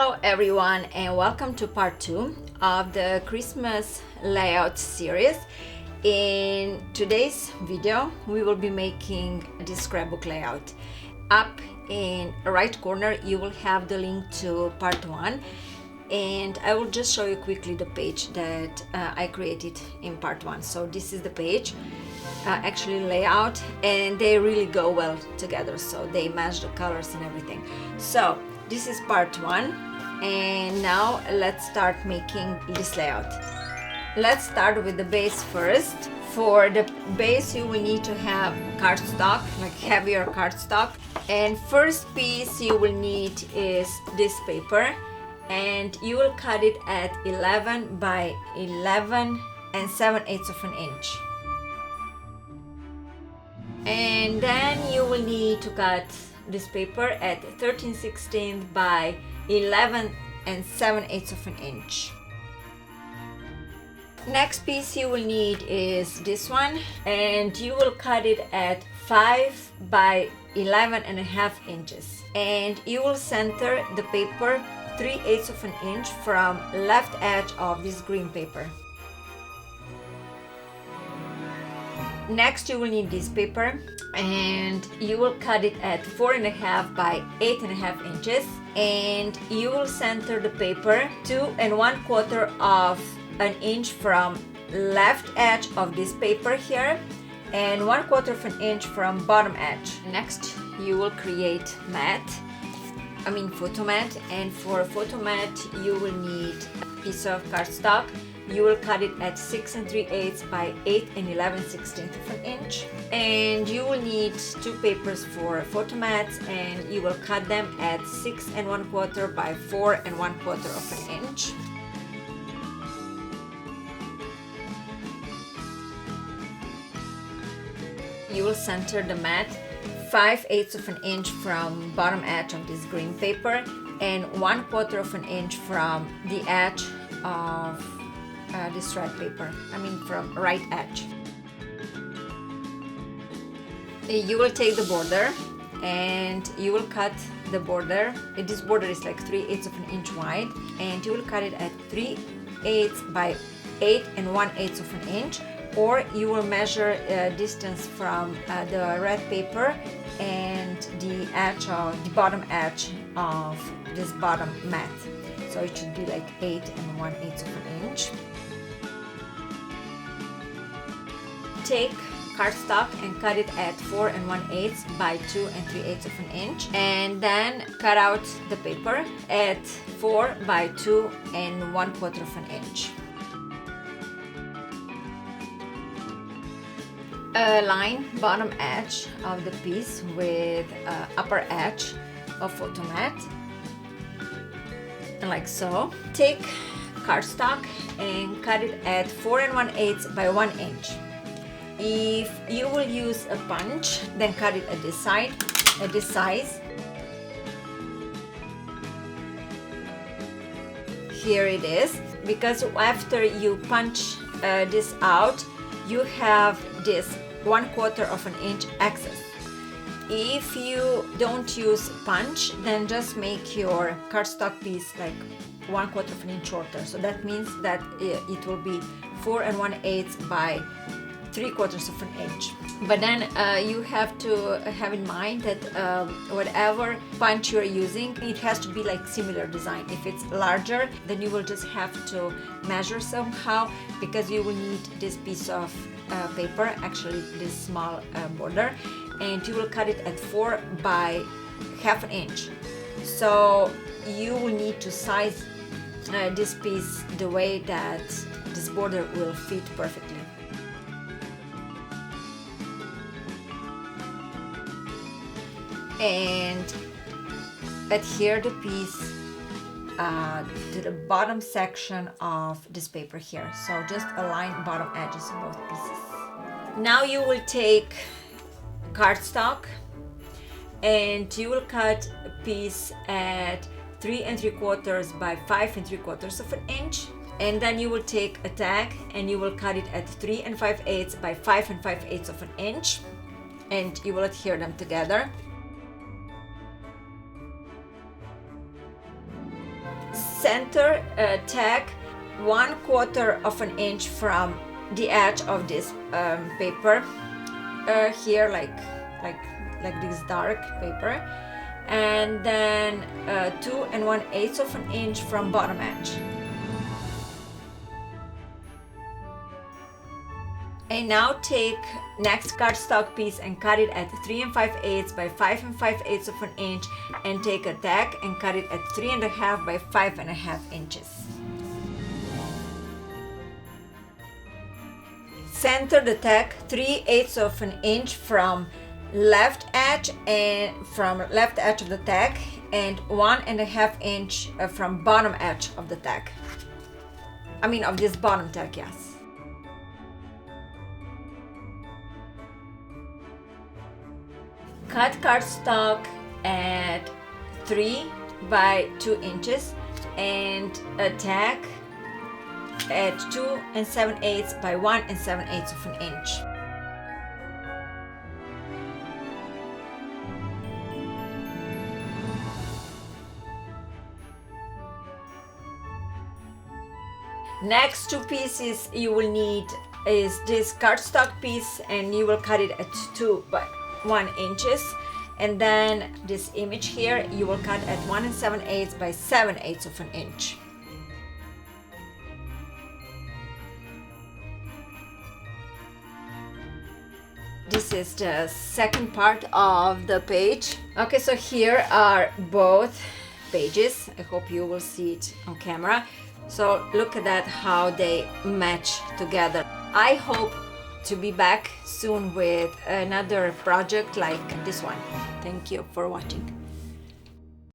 Hello everyone, and welcome to part 2 of the Christmas layout series. In today's video we will be making the scrapbook layout. Up in the right corner you will have the link to part 1, and I will just show you quickly the page that I created in part 1. So this is the page, actually layout, and they really go well together, so they match the colors and everything. So this is part 1, and now let's start making this layout. Let's start with the base first. For the base you will need to have cardstock, like heavier cardstock, and first piece you will need is this paper, and you will cut it at 11 by 11 and 7/8 of an inch. And then you will need to cut this paper at 13/16 by 11 and 7/8 of an inch. Next piece you will need is this one, and you will cut it at 5 by 11 and a half inches. And you will center the paper 3/8 of an inch from left edge of this green paper. Next you will need this paper, and you will cut it at 4.5 by 8.5 inches, and you will center the paper 2 1/4 of an inch from left edge of this paper here, and 1/4 of an inch from bottom edge. Next you will create photo mat, and for a photo mat you will need a piece of cardstock. You will cut it at 6 3/8 by 8 11/16 of an inch, and you will need two papers for photo mats, and you will cut them at 6 1/4 by 4 1/4 of an inch. You will center the mat 5/8 of an inch from bottom edge of this green paper, and 1/4 of an inch from the edge of this red paper, from right edge. You will take the border and you will cut the border. This border is like 3/8 of an inch wide, and you will cut it at 3/8 by 8 1/8 of an inch, or you will measure distance from the red paper and the bottom edge of this bottom mat. So it should be like 8 1/8 of an inch. Take cardstock and cut it at 4 1/8 by 2 3/8 of an inch, and then cut out the paper at 4 by 2 1/4 of an inch. Align bottom edge of the piece with upper edge of photo mat, like so. Take cardstock and cut it at 4 1/8 by 1 inch. If you will use a punch, then cut it at this size. Here it is, because after you punch this out, you have this 1/4 of an inch excess. If you don't use punch, then just make your cardstock piece like 1/4 of an inch shorter. So that means that it will be 4 1/8 by 3/4 of an inch. But then you have to have in mind that whatever punch you're using, it has to be like similar design. If it's larger, then you will just have to measure somehow, because you will need this piece of paper, actually this small border, and you will cut it at 4 by 1/2 an inch. So you will need to size this piece the way that this border will fit perfectly. And adhere the piece to the bottom section of this paper here. So just align bottom edges of both pieces. Now you will take cardstock and you will cut a piece at 3 3/4 by 5 3/4 of an inch, and then you will take a tag and you will cut it at 3 5/8 by 5 5/8 of an inch, and you will adhere them together. center tag 1/4 of an inch from the edge of this paper here, like this dark paper, and then 2 1/8 of an inch from bottom edge. And now take next cardstock piece and cut it at 3 5/8 by 5 5/8 of an inch, and take a tag and cut it at 3 1/2 by 5 1/2 inches. Center the tag 3/8 of an inch from left edge of the tag, and 1 1/2 inch from bottom edge of the tag. I mean of this bottom tag, yes. Cut cardstock at 3 by 2 inches and a tag at 2 7/8 by 1 7/8 of an inch. Next two pieces you will need is this cardstock piece, and you will cut it at 2 by 1 inches, and then this image here you will cut at 1 7/8 by 7/8 of an inch. This is the second part of the page. Okay, so here are both pages. I hope you will see it on camera. So look at that, how they match together. I hope to be back soon with another project like this one. Thank you for watching.